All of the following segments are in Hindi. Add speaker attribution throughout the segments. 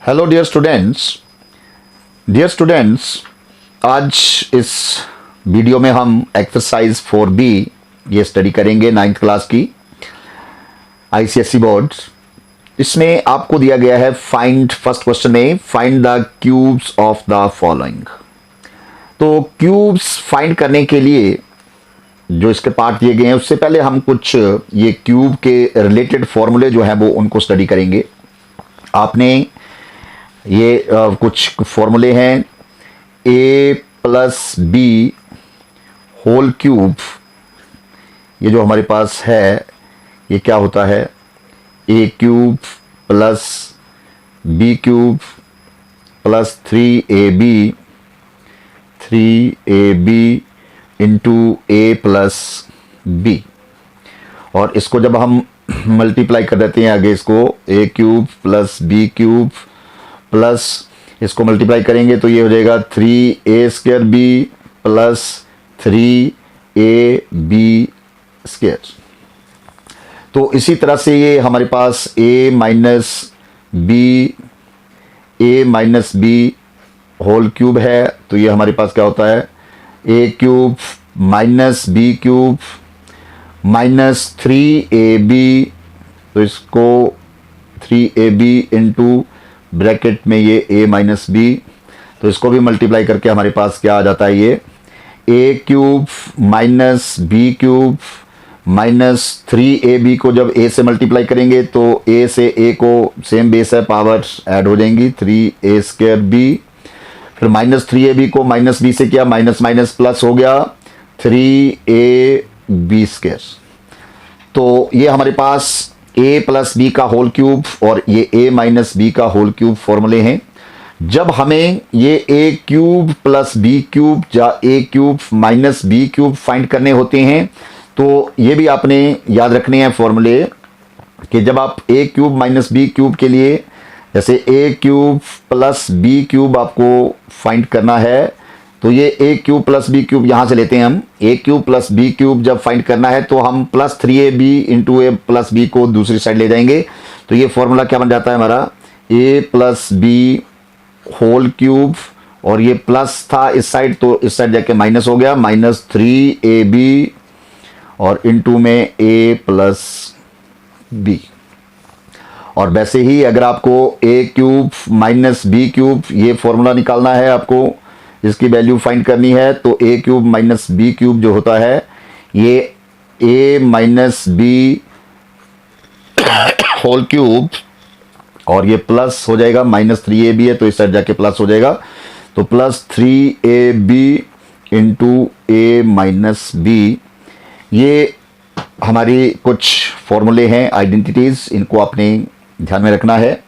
Speaker 1: हेलो डियर स्टूडेंट्स, आज इस वीडियो में हम एक्सरसाइज 4B ये स्टडी करेंगे 9th क्लास की आईसीएसई बोर्ड। इसमें आपको दिया गया है फर्स्ट क्वेश्चन में find the cubes of the following. तो क्यूब्स फाइंड करने के लिए जो इसके पार्ट दिए गए हैं उससे पहले हम कुछ ये क्यूब के रिलेटेड फॉर्मूले जो हैं वो उनको स्टडी करेंगे। आपने ये कुछ फॉर्मूले हैं a plus B whole cube, ये जो हमारे पास है ये क्या होता है a cube plus B cube plus 3ab into a plus B. और इसको जब हम मल्टीप्लाई कर देते हैं आगे, इसको a cube plus B cube plus इसको मल्टीप्लाई करेंगे तो ये हो जाएगा 3a² b plus 3ab square. तो इसी तरह से ये हमारे पास a minus B whole cube है, तो ये हमारे पास क्या होता है a cube minus B cube minus 3ab, तो इसको 3ab इंटू ब्रैकेट में ये a माइनस बी, तो इसको भी मल्टीप्लाई करके हमारे पास क्या आ जाता है ये a cube minus B cube minus 3ab को जब a से मल्टीप्लाई करेंगे तो a से a को सेम बेस है, पावर ऐड हो जाएंगी 3a² b, फिर माइनस 3ab को माइनस b से किया माइनस माइनस प्लस हो गया 3ab²। तो ये हमारे पास a प्लस बी का होल क्यूब और ये a माइनस बी का होल क्यूब फॉर्मूले हैं। जब हमें ये a cube plus B cube या a cube minus B cube find करने होते हैं तो ये भी आपने याद रखने हैं फॉर्मूले कि जब आप a cube minus B cube के लिए जैसे a cube plus B cube आपको फाइंड करना है तो ये a cube plus B cube यहाँ से लेते हैं हम। a cube plus B cube जब फाइंड करना है तो हम plus 3ab into a plus B को दूसरी साइड ले जाएंगे, तो ये फॉर्मूला क्या बन जाता है हमारा a plus B whole cube, और ये प्लस था इस साइड तो इस साइड जाके माइनस हो गया माइनस 3ab और इंटू में a प्लस बी। और वैसे ही अगर आपको a cube minus B cube ये फॉर्मूला निकालना है, आपको इसकी वैल्यू फाइंड करनी है, तो a cube minus B cube जो होता है ये a minus B whole cube और ये प्लस हो जाएगा माइनस 3ab है तो इस साइड जाके प्लस हो जाएगा, तो plus 3ab into a minus B. ये हमारी कुछ फॉर्मूले हैं, आइडेंटिटीज, इनको आपने ध्यान में रखना है।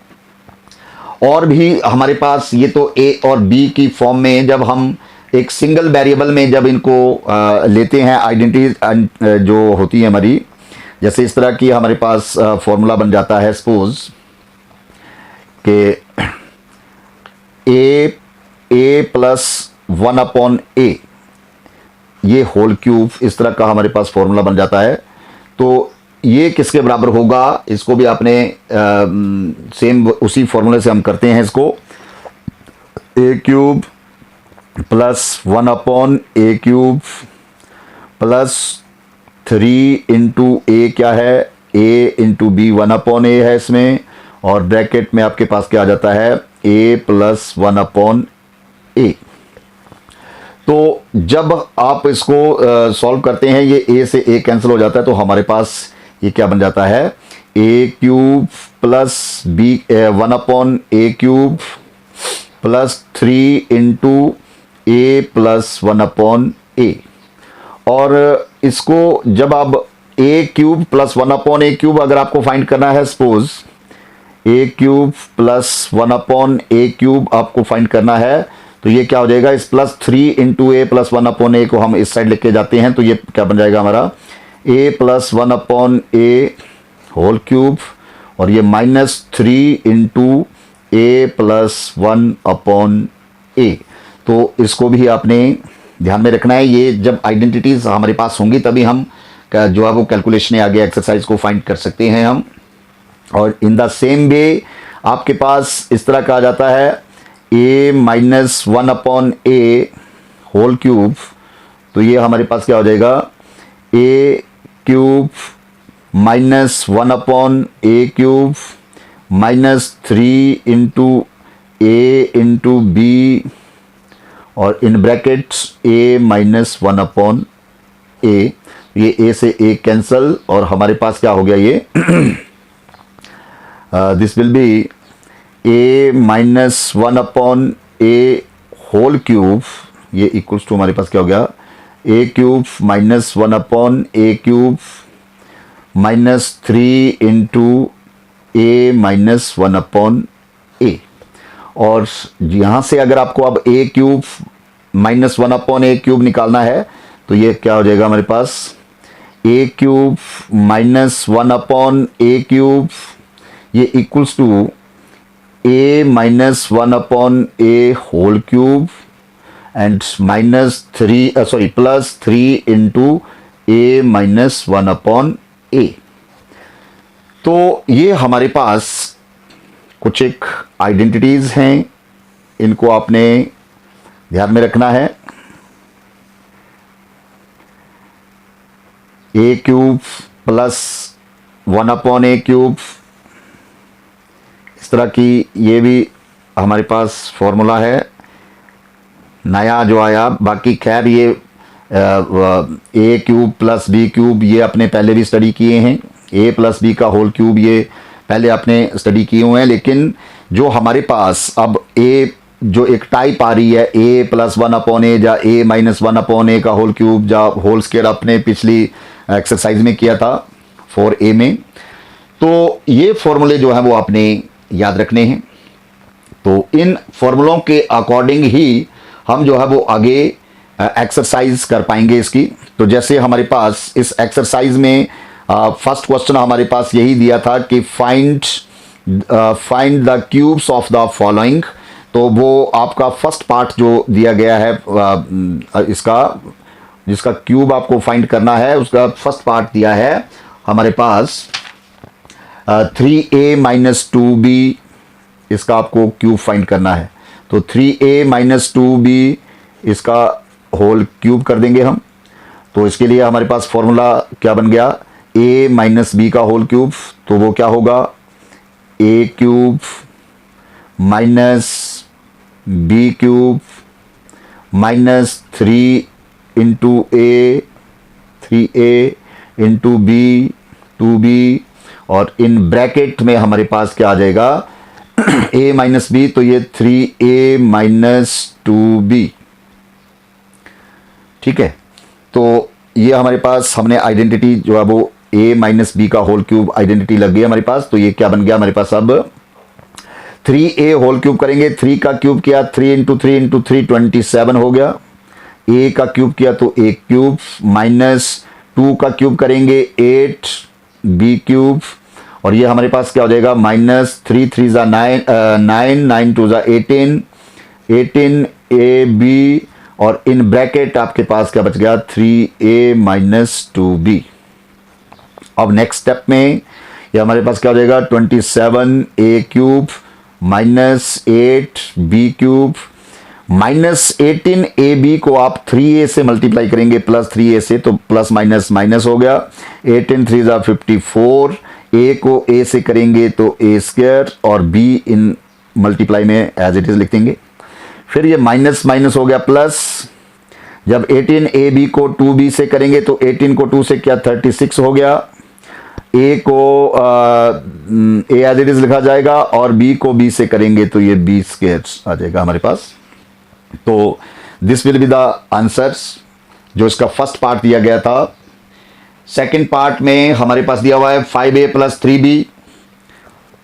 Speaker 1: और भी हमारे पास ये तो a और b की फॉर्म में जब हम एक सिंगल वेरिएबल में जब इनको लेते हैं आइडेंटिटी जो होती है हमारी, जैसे इस तरह की हमारे पास फॉर्मूला बन जाता है सपोज कि a प्लस 1/a ये होल क्यूब, इस तरह का हमारे पास फॉर्मूला बन जाता है। तो ये किसके बराबर होगा, इसको भी आपने सेम उसी फॉर्मूले से हम करते हैं इसको a cube plus 1/a cube plus 3 into a क्या है a इंटू बी 1/a है इसमें, और ब्रैकेट में आपके पास क्या आ जाता है a प्लस 1/a। तो जब आप इसको सॉल्व करते हैं ये a से a कैंसिल हो जाता है, तो हमारे पास ये क्या बन जाता है a cube plus B 1/a cube plus 3 into a plus 1/a। और इसको जब आप a cube plus 1/a cube अगर आपको फाइंड करना है, suppose a cube plus 1/a cube आपको फाइंड करना है, तो ये क्या हो जाएगा इस plus 3 into a plus 1/a को हम इस साइड लेके जाते हैं, तो ये क्या बन जाएगा हमारा a plus 1/a whole cube और ये minus 3 into a plus 1/a। तो इसको भी आपने ध्यान में रखना है। ये जब आइडेंटिटीज हमारे पास होंगी तभी हम जो है वो कैलकुलेशन आगे एक्सरसाइज को फाइंड कर सकते हैं हम। और इन द सेम वे आपके पास इस तरह कहा जाता है a minus 1/a whole cube, तो ये हमारे पास क्या हो जाएगा a cube minus 1/a cube minus 3 into a into B और इन ब्रैकेट्स a माइनस 1/a, ये a से a कैंसल और हमारे पास क्या हो गया ये this will be a minus 1/a whole cube, ये इक्वल्स टू हमारे पास क्या हो गया a cube minus 1/a cube minus 3 into a minus 1/a। और यहाँ से अगर आपको अब a cube minus 1/a cube निकालना है तो ये क्या हो जाएगा हमारे पास a cube minus 1/a cube, ये equals to a minus 1/a whole cube and minus 3 sorry plus 3 into a minus 1/a। तो ये हमारे पास कुछ एक आइडेंटिटीज हैं, इनको आपने ध्यान में रखना है। a cube plus 1/a cube, इस तरह की ये भी हमारे पास फॉर्मूला है नया जो आया। बाकी खैर ये a cube plus b cube ये अपने पहले भी स्टडी किए हैं, a प्लस b का होल क्यूब ये पहले आपने स्टडी किए हुए हैं, लेकिन जो हमारे पास अब a जो एक टाइप आ रही है a प्लस 1/a या a माइनस 1/a का होल क्यूब या होल स्क्वायर आपने पिछली एक्सरसाइज में किया था 4a में, तो ये फॉर्मूले जो हैं वो आपने याद रखने हैं। तो इन फॉर्मूलों के अकॉर्डिंग ही हम जो है वो आगे एक्सरसाइज कर पाएंगे इसकी। तो जैसे हमारे पास इस एक्सरसाइज में फर्स्ट क्वेश्चन हमारे पास यही दिया था कि find the cubes of the following, तो वो आपका फर्स्ट पार्ट जो दिया गया है इसका जिसका क्यूब आपको फाइंड करना है उसका फर्स्ट पार्ट दिया है हमारे पास 3a माइनस 2b, इसका आपको क्यूब फाइंड करना है। तो 3a माइनस 2b इसका होल क्यूब कर देंगे हम। तो इसके लिए हमारे पास फॉर्मूला क्या बन गया a माइनस b का होल क्यूब, तो वो क्या होगा a cube minus b cube minus 3 into a 3a into b 2b और इन ब्रैकेट में हमारे पास क्या आ जाएगा a माइनस b, तो ये 3a माइनस 2b। ठीक है, तो ये हमारे पास हमने आइडेंटिटी जो है वो a माइनस b का होल क्यूब आइडेंटिटी लग गई हमारे पास। तो ये क्या बन गया हमारे पास अब 3a होल क्यूब करेंगे, 3 का क्यूब किया 3 इंटू 3 इंटू 3 27 हो गया। a का क्यूब किया तो a क्यूब माइनस 2 का क्यूब करेंगे 8b क्यूब और ये हमारे पास क्या हो जाएगा माइनस 3 3 जा 9 9 2 जा 18 ab और इन ब्रैकेट आपके पास क्या बच गया 3a माइनस 2b। अब नेक्स्ट स्टेप में ये हमारे पास क्या हो जाएगा 27a cube minus 8b cube minus 18ab को आप 3a से मल्टीप्लाई करेंगे प्लस 3a से, तो प्लस माइनस माइनस हो गया 18 3 जा 54, a को a से करेंगे तो a स्क्वायर और b इन मल्टीप्लाई में एज इट इज लिख देंगे। फिर ये माइनस माइनस हो गया प्लस, जब 18ab को 2b से करेंगे तो 18 को 2 से क्या 36 हो गया, a को a एज इट इज लिखा जाएगा और b को b से करेंगे तो ये b स्क्वायर आ जाएगा हमारे पास। तो this will be the answers जो इसका फर्स्ट पार्ट दिया गया था। सेकंड पार्ट में हमारे पास दिया हुआ है 5a प्लस 3b,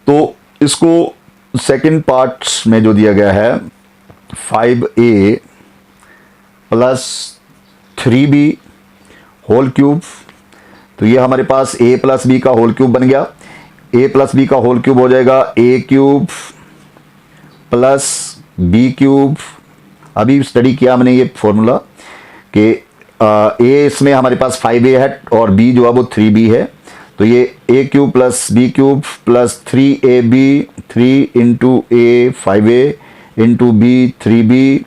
Speaker 1: तो इसको सेकंड पार्ट में जो दिया गया है 5a plus 3b whole cube, तो ये हमारे पास a प्लस b का होल क्यूब बन गया। a प्लस b का होल क्यूब हो जाएगा a cube plus b cube. अभी स्टडी किया हमने ये फॉर्मूला कि a इसमें हमारे पास 5a है और b जो है वो 3b है, तो ये a cube plus B cube plus 3ab, 3 into a 5a into b 3b,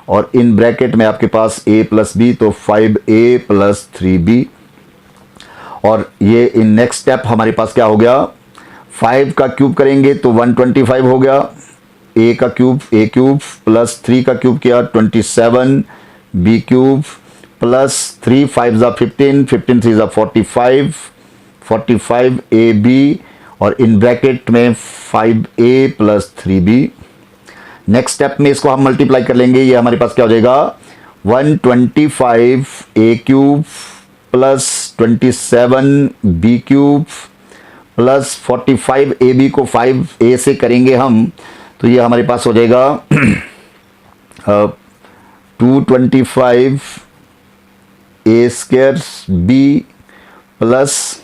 Speaker 1: और इन ब्रैकेट में आपके पास a प्लस बी, तो 5a प्लस 3b। और ये इन नेक्स्ट स्टेप हमारे पास क्या हो गया, 5 का क्यूब करेंगे तो 125 हो गया, a का क्यूब a क्यूब प्लस 3 का क्यूब किया 27 b क्यूब प्लस 3 5 ज़ा 15, 15 3 ज़ा 45, 45 ab, और इन ब्रैकेट में 5a plus 3b। Next step में इसको हम मल्टीप्लाई कर लेंगे, ये हमारे पास क्या हो जाएगा 125 a cube plus 27 b cube plus 45 ab को 5a से करेंगे हम, तो ये हमारे पास हो जाएगा 225 a स्क्वायर b प्लस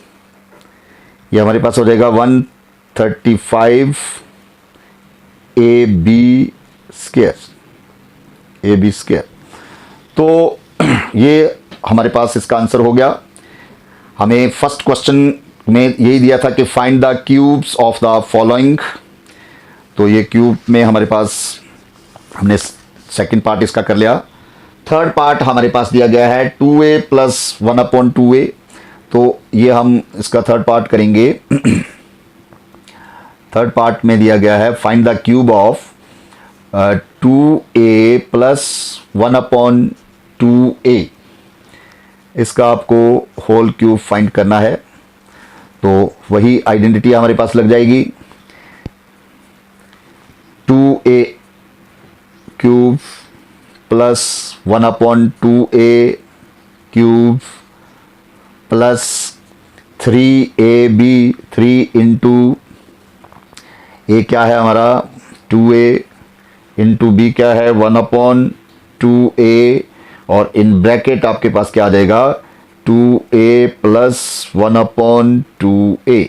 Speaker 1: ये हमारे पास हो जाएगा 135 ab स्क्वायर। तो ये हमारे पास इसका आंसर हो गया। हमें फर्स्ट क्वेश्चन में यही दिया था कि find the cubes of the following, तो ये क्यूब में हमारे पास हमने सेकंड पार्ट इसका कर लिया। थर्ड पार्ट हमारे पास दिया गया है 2a प्लस 1/2a, तो ये हम इसका थर्ड पार्ट करेंगे। थर्ड पार्ट में दिया गया है find the cube of 2a plus 1/2a, इसका आपको होल क्यूब फाइंड करना है। तो वही आइडेंटिटी हमारे पास लग जाएगी, 2a cube plus 1/2a cube plus 3ab, 3 into a क्या है हमारा 2a इंटू बी क्या है 1/2a, और इन ब्रैकेट आपके पास क्या आ जाएगा 2a प्लस 1/2a।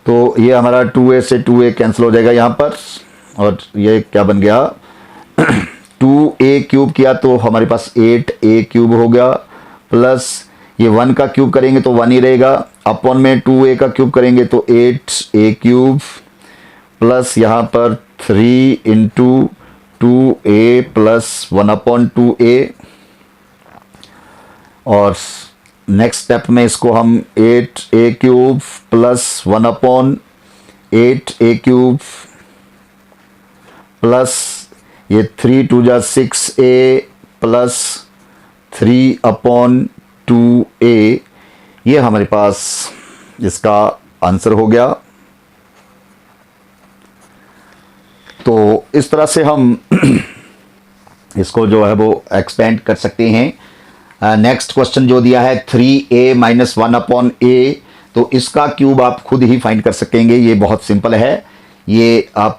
Speaker 1: तो ये हमारा 2a से 2a कैंसिल हो जाएगा यहाँ पर, और ये क्या बन गया 2a क्यूब किया तो हमारे पास 8a क्यूब हो गया, प्लस ये 1 का क्यूब करेंगे तो 1 ही रहेगा, अपॉन में 2a का क्यूब करेंगे तो 8a क्यूब, प्लस यहाँ पर 3 इंटू 2a प्लस 1/2a, और नेक्स्ट स्टेप में इसको हम 8a cube plus 1/8a cube plus ये 3 2 जा 6a प्लस 3/2a, ये हमारे पास इसका आंसर हो गया। तो इस तरह से हम इसको जो है वो एक्सपेंड कर सकते हैं। नेक्स्ट क्वेश्चन जो दिया है 3a माइनस 1/a, तो इसका क्यूब आप खुद ही फाइंड कर सकेंगे, ये बहुत सिंपल है, ये आप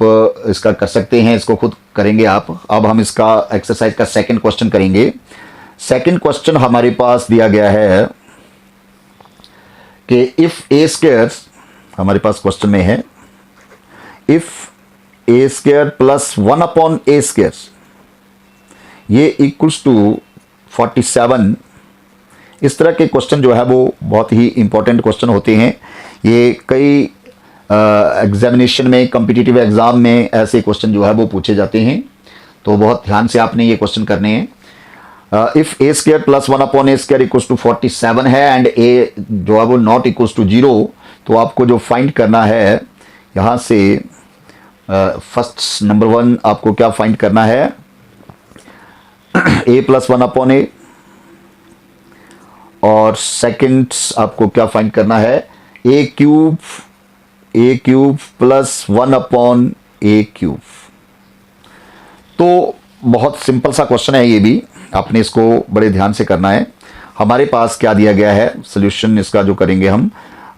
Speaker 1: इसका कर सकते हैं, इसको खुद करेंगे आप। अब हम इसका एक्सरसाइज का सेकंड क्वेश्चन करेंगे। सेकंड क्वेश्चन हमारे पास दिया गया है कि इफ ए स्क्वायर, हमारे पास क्वेश्चन में है if A square plus 1/a square ये इक्वल्स टू 47। इस तरह के क्वेश्चन जो है वो बहुत ही इंपॉर्टेंट क्वेश्चन होते हैं। ये कई एग्जामिनेशन में, कॉम्पिटिटिव एग्जाम में ऐसे क्वेश्चन जो है वो पूछे जाते हैं, तो बहुत ध्यान से आपने ये क्वेश्चन करने हैं। If A square plus 1/a square equals to 47 है एंड ए जो है वो नॉट इक्वल्स टू 0, तो आपको जो फाइंड करना है यहाँ से फर्स्ट नंबर 1 आपको क्या फाइंड करना है a प्लस 1/a, और सेकंड आपको क्या फाइंड करना है a cube plus 1/a cube. तो बहुत सिंपल सा क्वेश्चन है, ये भी आपने इसको बड़े ध्यान से करना है। हमारे पास क्या दिया गया है सॉल्यूशन इसका जो करेंगे हम,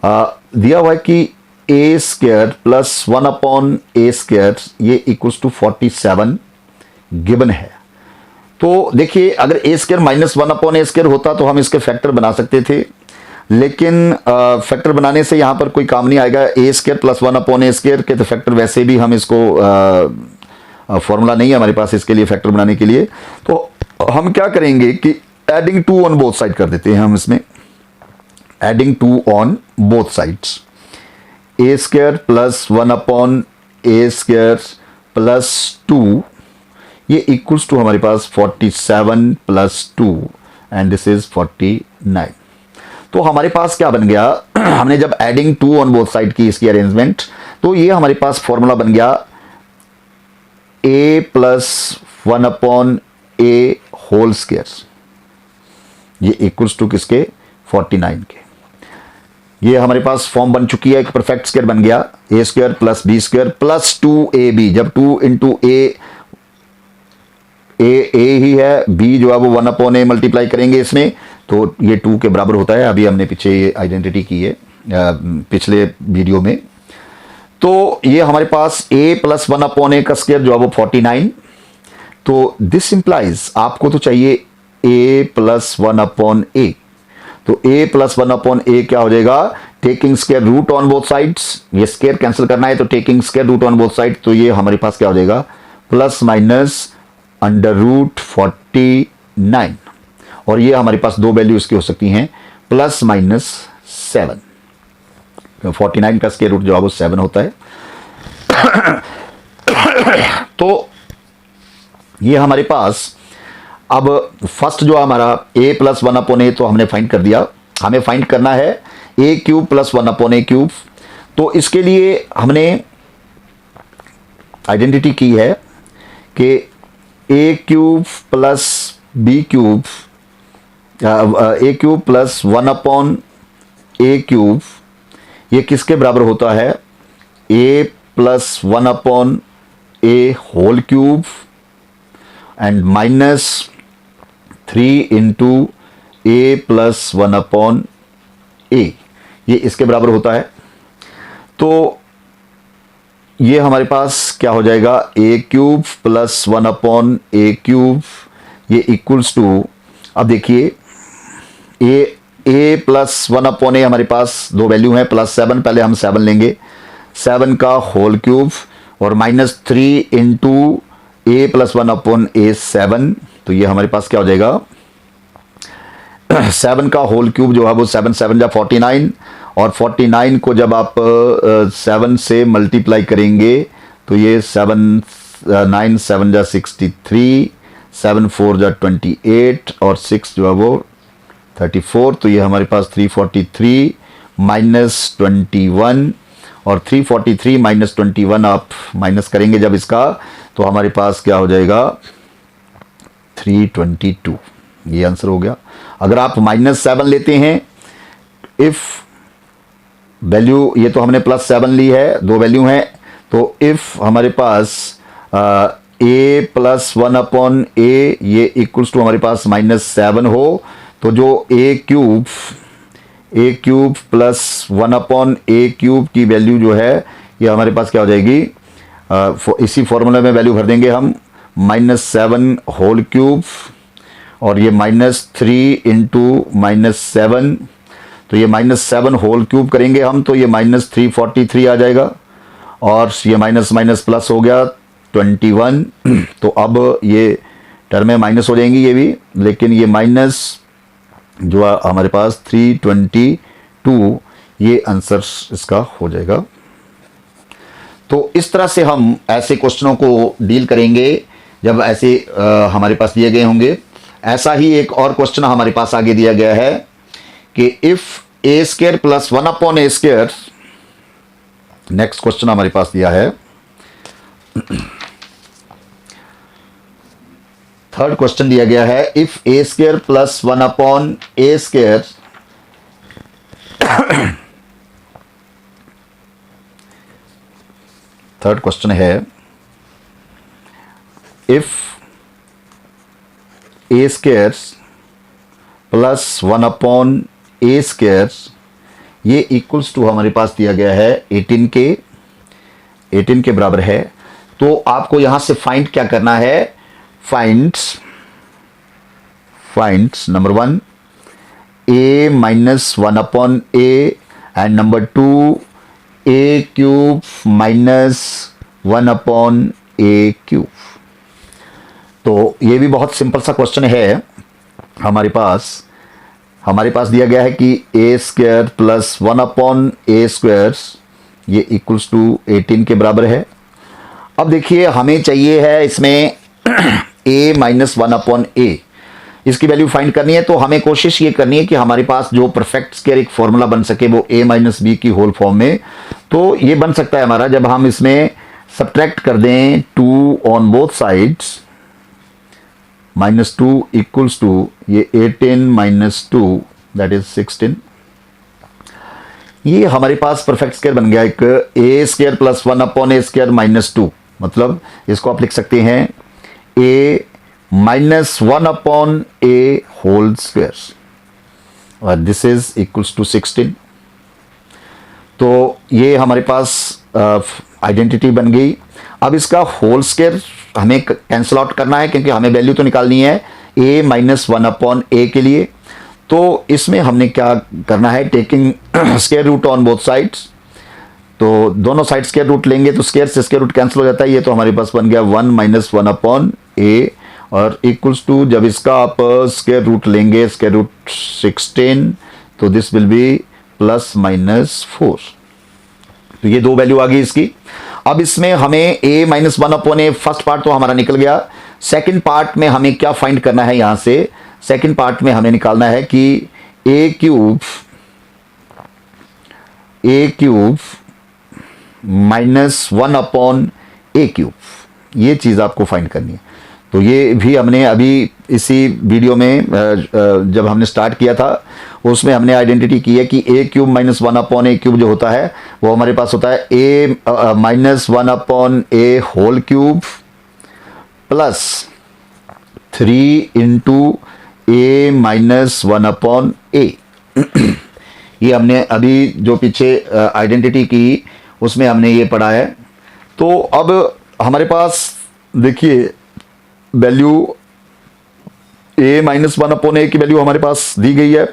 Speaker 1: दिया हुआ है कि a square plus 1/a square ये इक्वल्स टू 47 गिवन है। तो देखिए अगर a square minus 1/a square होता तो हम इसके फैक्टर बना सकते थे, लेकिन फैक्टर बनाने से यहाँ पर कोई काम नहीं आएगा। a square plus 1/a square के तो फैक्टर वैसे भी हम इसको फॉर्मूला नहीं है हमारे पास इसके लिए फैक्टर बनाने के लिए, तो हम क्या करेंगे कि एडिंग 2 ऑन बोथ साइड कर देते हैं हम इसमें। Adding 2 on both sides, A square plus 1 upon a square plus 2, ये इक्वल्स टू हमारे पास 47 प्लस 2 एंड दिस इज 49। तो हमारे पास क्या बन गया, हमने जब एडिंग 2 ऑन बोथ साइड की इसकी अरेंजमेंट, तो ये हमारे पास फॉर्मूला बन गया a plus 1 upon A whole square, ये इक्वल्स टू किसके, 49 के। ये हमारे पास फॉर्म बन चुकी है, एक परफेक्ट स्क्वायर बन गया, a square plus b square plus 2ab, जब 2 इंटू ए ही है, बी जो है वो 1 अपॉन ए मल्टीप्लाई करेंगे इसमें, तो ये 2 के बराबर होता है। अभी हमने पीछे ये आइडेंटिटी की है पिछले वीडियो में। तो ये हमारे पास a प्लस 1 अपॉन ए का स्क्वायर जो है वो 49, तो दिस इंप्लाइज आपको तो चाहिए a प्लस 1 अपॉन ए, तो a प्लस 1 अपॉन ए क्या हो जाएगा, taking square root on both sides, ये स्क्वायर कैंसिल करना है तो taking square root on both side, तो ये हमारे पास क्या हो जाएगा, प्लस माइनस अंडर रूट 49, और ये हमारे पास दो वैल्यू इसकी हो सकती हैं, प्लस माइनस 7, 49 का स्क्वायर रूट जो है वो 7 होता है। तो ये हमारे पास अब फर्स्ट जो हमारा a प्लस 1 अपॉन ए तो हमने फाइंड कर दिया, हमें फाइंड करना है a cube plus 1 upon a cube. तो इसके लिए हमने आइडेंटिटी की है कि a cube plus B cube, a cube plus 1 upon a cube, ये किसके बराबर होता है, a plus 1 upon A whole cube and minus 3 into a plus 1 upon a, ये इसके बराबर होता है। तो ये हमारे पास क्या हो जाएगा, a cube plus 1 upon a cube, ये इक्वल्स टू, अब देखिए a प्लस 1 अपॉन ए हमारे पास दो वैल्यू है, प्लस 7, पहले हम 7 लेंगे, 7 का होल क्यूब और minus 3 into a plus 1 upon ए 7, तो ये हमारे पास क्या हो जाएगा, 7 का होल क्यूब जो है वो 7 7 जा 49, और 49 को जब आप 7 से मल्टीप्लाई करेंगे तो ये 7 9 7 जा 63, 7 4 जा 28 और 6 जो है वो 34, तो ये हमारे पास 343 माइनस 21, और 343 माइनस 21 आप माइनस करेंगे जब इसका, तो हमारे पास क्या हो जाएगा 322, ये आंसर हो गया। अगर आप माइनस 7 लेते हैं, इफ वैल्यू, ये तो हमने प्लस 7 ली है, दो वैल्यू हैं, तो इफ हमारे पास a प्लस 1 अपॉन ए, ये इक्वल्स टू हमारे पास माइनस 7 हो, तो जो a cube plus 1 upon a cube की वैल्यू जो है, ये हमारे पास क्या हो जाएगी, इसी फॉर्मूले में वैल्यू भर देंगे हम, माइनस 7 होल क्यूब और ये माइनस 3 इंटू माइनस 7, तो ये माइनस 7 होल क्यूब करेंगे हम, तो ये माइनस 343 आ जाएगा, और ये माइनस माइनस प्लस हो गया 21, तो अब ये टर्में माइनस हो जाएंगी ये भी, लेकिन ये माइनस जो हमारे पास 322, ये आंसर इसका हो जाएगा। तो इस तरह से हम ऐसे क्वेश्चनों को डील करेंगे जब ऐसे हमारे पास दिए गए होंगे। ऐसा ही एक और क्वेश्चन हमारे पास आगे दिया गया है कि if A square plus 1 upon a square, next question हमारे पास दिया है, थर्ड क्वेश्चन दिया गया है, if A square plus 1 upon a square third question है, if A square plus 1 upon a square, ये इक्वल्स टू हमारे पास दिया गया है 18 के बराबर है। तो आपको यहां से फाइंड क्या करना है, finds number 1 a minus 1 upon A and number 2 a cube minus 1 upon a cube. तो ये भी बहुत सिंपल सा क्वेश्चन है हमारे पास, हमारे पास दिया गया है कि ए स्क्वायर प्लस 1/a स्क्वायर ये इक्वल्स टू 18 के बराबर है। अब देखिए हमें चाहिए है इसमें a माइनस 1/a, इसकी वैल्यू फाइंड करनी है। तो हमें कोशिश ये करनी है कि हमारे पास जो परफेक्ट स्क्वायर एक फॉर्मूला बन सके वो a माइनस बी की होल फॉर्म में। तो ये बन सकता है हमारा जब हम इसमें सब्ट्रैक्ट कर दें 2 on both sides, -2 equals to ये 18 माइनस 2 दैट इज 16। ये हमारे पास परफेक्ट स्क्वायर बन गया एक a square plus 1/a square minus 2, मतलब इसको आप लिख सकते हैं a minus 1/a whole square और दिस इज इक्वल्स टू 16। तो ये हमारे पास आइडेंटिटी बन गई। अब इसका होल स्क्वायर हमें कैंसिल आउट करना है क्योंकि हमें वैल्यू तो निकालनी है a माइनस 1/a के लिए। तो इसमें हमने क्या करना है, taking square root on both sides, तो दोनों साइड स्क्वायर रूट लेंगे तो स्क्वायर से स्क्वायर रूट कैंसिल हो जाता है। ये तो हमारे पास बन गया 1 माइनस 1/a और इक्वल्स टू जब इसका आप स्क्वायर रूट लेंगे स्क्वायर रूट 16, तो this will B plus minus 4। तो ये दो वैल्यू आ गई इसकी। अब इसमें हमें a minus 1/a first part तो हमारा निकल गया। सेकंड पार्ट में हमें क्या फाइंड करना है, यहां से सेकंड पार्ट में हमें निकालना है कि a cube minus 1/a cube, ये चीज आपको फाइंड करनी है। तो ये भी हमने अभी इसी वीडियो में जब हमने स्टार्ट किया था उसमें हमने आइडेंटिटी की है कि a cube minus 1/a cube जो होता है वो हमारे पास होता है a minus 1/a whole cube plus 3 into a minus 1/a। ये हमने अभी जो पीछे आइडेंटिटी की उसमें हमने ये पढ़ा है। तो अब हमारे पास देखिए वैल्यू a माइनस 1/a की वैल्यू हमारे पास दी गई है।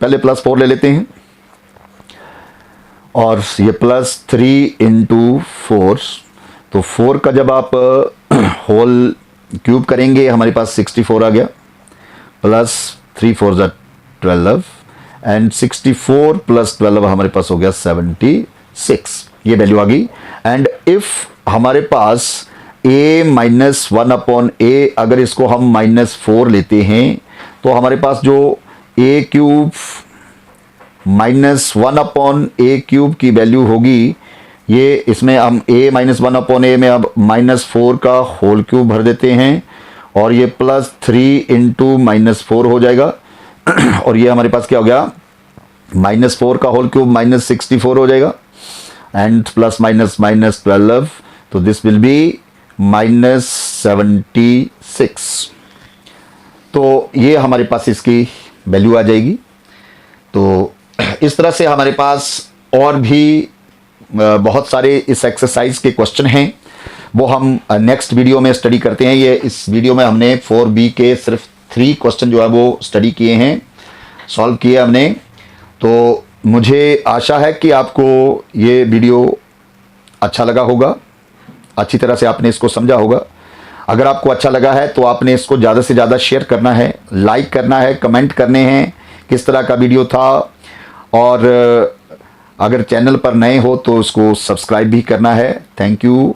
Speaker 1: पहले प्लस 4 ले लेते हैं और ये प्लस 3 इंटू 4, तो 4 का जब आप होल क्यूब करेंगे हमारे पास 64 आ गया, प्लस 3 4 ज़ा 12 एंड 64 प्लस 12 हमारे पास हो गया 76, ये वैल्यू आ गई। एंड इफ हमारे पास a माइनस 1/a अगर इसको हम -4 लेते हैं तो हमारे पास जो a cube minus 1/a cube की वैल्यू होगी, ये इसमें हम a माइनस 1/a में अब -4 का होल क्यूब भर देते हैं और ये प्लस 3 इंटू -4 हो जाएगा और ये हमारे पास क्या हो गया, -4 का होल क्यूब -64 हो जाएगा एंड प्लस माइनस -12, तो दिस विल बी -76। तो ये हमारे पास इसकी वैल्यू आ जाएगी। तो इस तरह से हमारे पास और भी बहुत सारे इस एक्सरसाइज के क्वेश्चन हैं, वो हम नेक्स्ट वीडियो में स्टडी करते हैं। ये इस वीडियो में हमने 4B के सिर्फ 3 क्वेश्चन जो है वो स्टडी किए हैं, सॉल्व किए हमने। तो मुझे आशा है कि आपको ये वीडियो अच्छा लगा होगा, अच्छी तरह से आपने इसको समझा होगा। अगर आपको अच्छा लगा है तो आपने इसको ज़्यादा से ज़्यादा शेयर करना है, लाइक करना है, कमेंट करने हैं किस तरह का वीडियो था, और अगर चैनल पर नए हो तो उसको सब्सक्राइब भी करना है। Thank you.